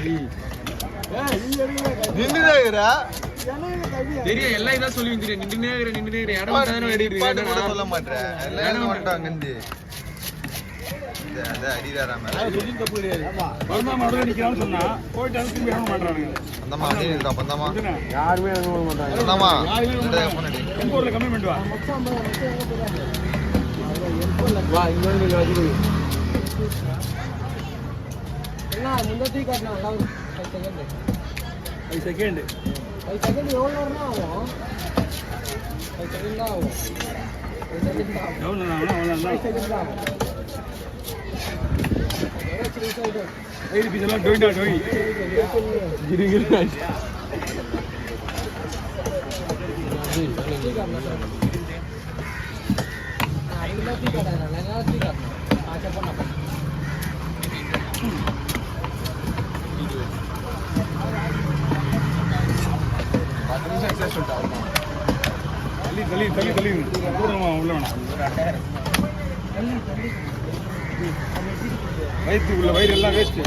தெரியும் எல்லாம் இதான் சொல்லி வந்துரு நின்றுனே இடம் சொல்ல மாட்டேன் செகண்ட் எவ்வளோ நேரம் ஆகும்? 5 செகண்ட் தான் ஆகும். தள்ளி உள்ள வேணாம் வயிற்றுக்குள்ள வயிறு எல்லாம் வேஸ்ட்.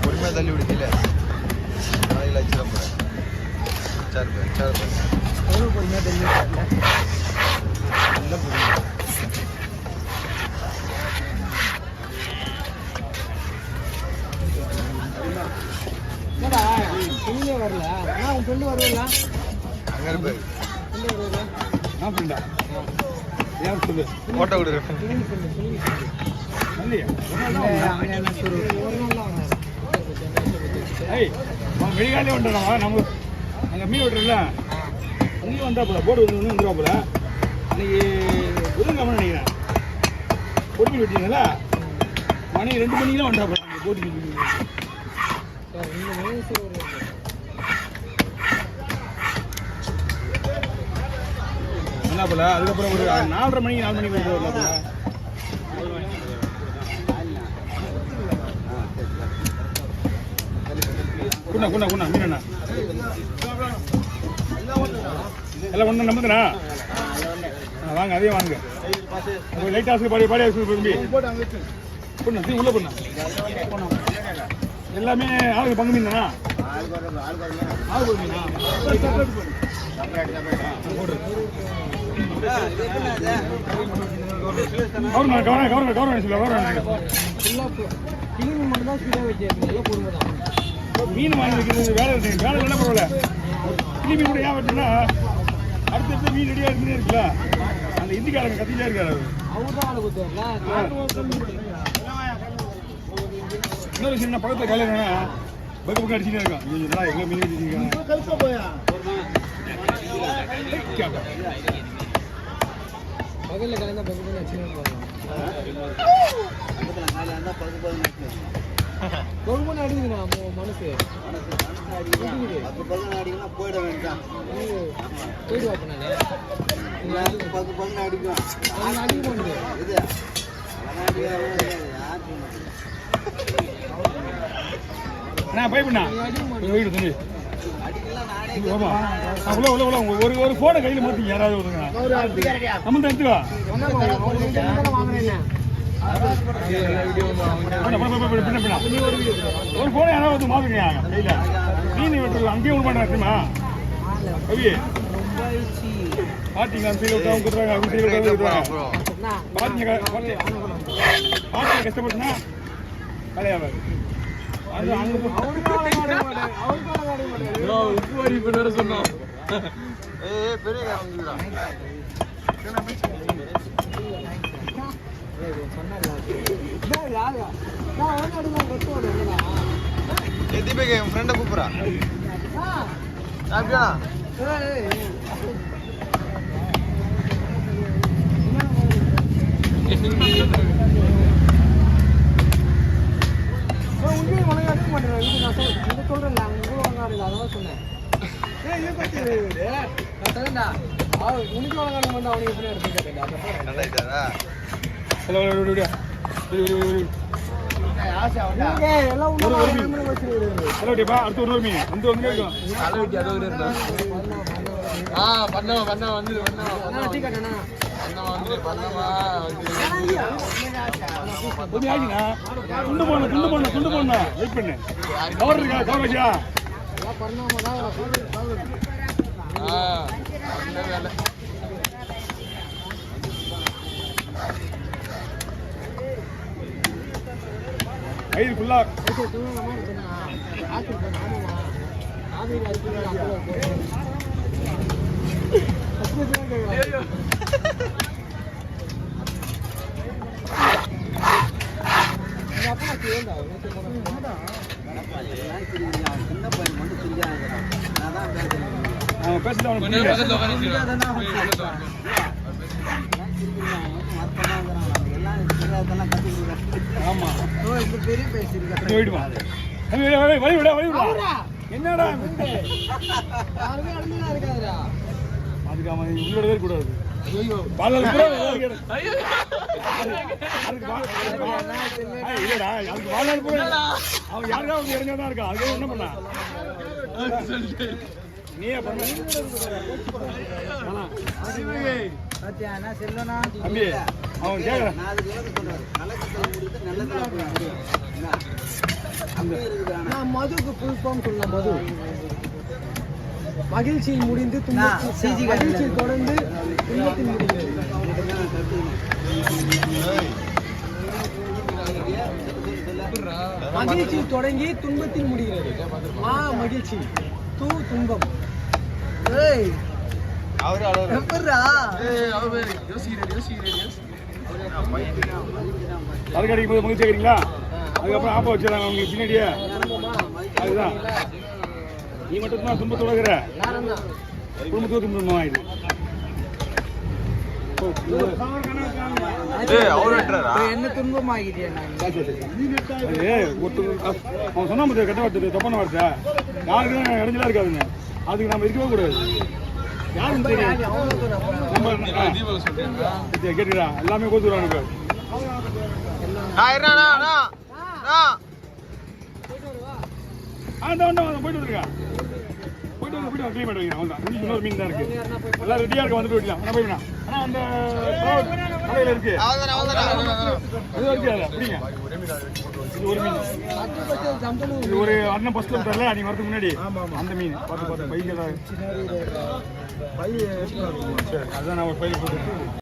பொறுமையாக தள்ளி விடுக்கல அதில் வச்சிட போகிறேன். பொறுமையாக தள்ளி நல்ல பொறுமை. வரல உன் ஃப்ரெண்டு வருவல அங்கே இருப்பாரு. நான் ஃப்ரெண்டா ஏன் சொல்லு ஃபோட்டோ கொடுக்குறேன். அவன் வெளிகாலே வந்துடுறான். நம்ம அங்கே மீன் வெட்டுறல அங்கேயும் வந்தா போல போர்டு வந்து வந்துடுவா போல. அன்னைக்கு ஒதுங்காம நினைக்கிறேன் பொடி மீன் வெட்டிங்களா மணி 2 மணிக்கெலாம் வந்தா போல அங்கே போட்டு மீன் என்ன போல. அதுக்கப்புறம் ஒரு 4:30 மணிக்கு 4 மணிக்கு வரல போல. குண்ணா மீனா எல்லாம் ஒன்று நம்புதுண்ணா. வாங்க அதே வாங்க. லைட் ஹாஸ்க்கு பாடி விரும்பி பொண்ணா தீ உள்ள பொண்ணா எல்லாமே ஆளுக்கு பங்கு மீன் தானா? ஆளுக்கு மீனா மீன் வாங்கி வைக்கிறது வேலை என்ன பரவாயில்ல. கிளி மீன் கூட ஏன் வெட்டுனா அடுத்த மீன் ரெடியாக இருக்குன்னே இருக்குல்ல. அந்த இந்திக்காரங்க கத்திட்டே இருக்காரு. இன்னொரு சின்ன பக்கத்தில் கல்யாணம்னா பக்கம் அடிச்சுட்டே இருக்கான். எவ்வளோ மீன் வச்சுருக்காங்க பகலில் கலந்தா பக்கம் அடிச்சுட்டு கவர்மெண்ட் அடிக்குதுண்ணா மனசு போயிட வேண்டாம். போயிடுவா அடிக்கும் பயப்பண்ணா வீடு தண்ணி ஒரு போனை கையில் மாற்றி யாராவது வருங்க நம்ம தான் எடுத்துவா. ஒரு போனை யாராவது மாத்துங்க கையில் மீன் வெட்டுறது அங்கேயே ஒன்று பண்ணுறா தெரியுமா கவி பாத்தீங்க கஷ்டப்பட்டுனா கலையாவாரு. உப்பு வரி பண்ண சொன்னோம். என் ஃப்ரெண்டை கூப்பிட்றா அப்படியா? உண்மையை உனக்கு அடிக்க மாட்டேன். நான் சொல்றேன் அங்கே கூட வாங்காது அதெல்லாம் சொன்னேன். நல்லாயிட்டாரா? அடுத்து ஒரு மீன் வந்து வந்து இருக்கும். கொஞ்சம் ஆகினா துண்டு போடணும் வெயிட் பண்ணு. கவர் இருக்கா? கவர் வச்சா கயிறு ஃபுல்லா என்னடா அதுக்கு உள்ளோட கூடாது. அவன் யாருக்காவது இறங்கதான் இருக்கா? அது என்ன பண்ண நீயே பண்ண தம்பி அவன் கேட்கறான். மதுக்கு ஃபுல் ஃபார்ம் சொல்லலாம். மது மகிழ்ச்சியில் முடிந்து மகிழ்ச்சியில் தொடர்ந்து துன்பத்தில் முடிகிறது. மகிழ்ச்சியில் தொடங்கி துன்பத்தில் முடிகிறது. மகிழ்ச்சி தூ துன்பம். அதுக்கடிக்கும் போது மகிழ்ச்சி கேட்குறீங்களா? அதுக்கப்புறம் ஆப்பா வச்சிடறாங்க உங்களுக்கு பின்னாடியே. அதுதான் நீ மட்டும் தான் துன்பத்தோட இருக்கிற, குடும்பத்தோட துன்பம் ஆயிடுது. என்ன துன்பம் ஆகிட்டேன் அவன் சொன்ன முடியாது. கட்ட வார்த்தை தப்பான வார்த்தை யாருக்கும் இடைஞ்சலா இருக்காதுங்க. அதுக்கு நம்ம இருக்கவே கூடாது. யாரும் தெரியும் நம்ம கேட்டுக்கிறா எல்லாமே கோத்துறாங்க. போயிட்டு வந்துருக்கா. போயிட்டு வந்து க்ளீன் பண்ணி வைக்கிறேன். அவன் தான் இன்னொரு மீன் தான் இருக்கு. எல்லாம் ரெடியா இருக்க வந்துட்டு போயிடலாம். ஆனால் போயிடலாம். ஆனால் அந்த கடையில் இருக்கு அது இருக்கு. அதை அப்படிங்க இது ஒரு மீன். இது ஒரு அண்ணன் ஃபர்ஸ்ட் வந்துட்டார்ல நீங்க வரதுக்கு முன்னாடி அந்த மீன் பார்த்து பைக்கெல்லாம் அதுதான் நான் ஒரு பையில போட்டு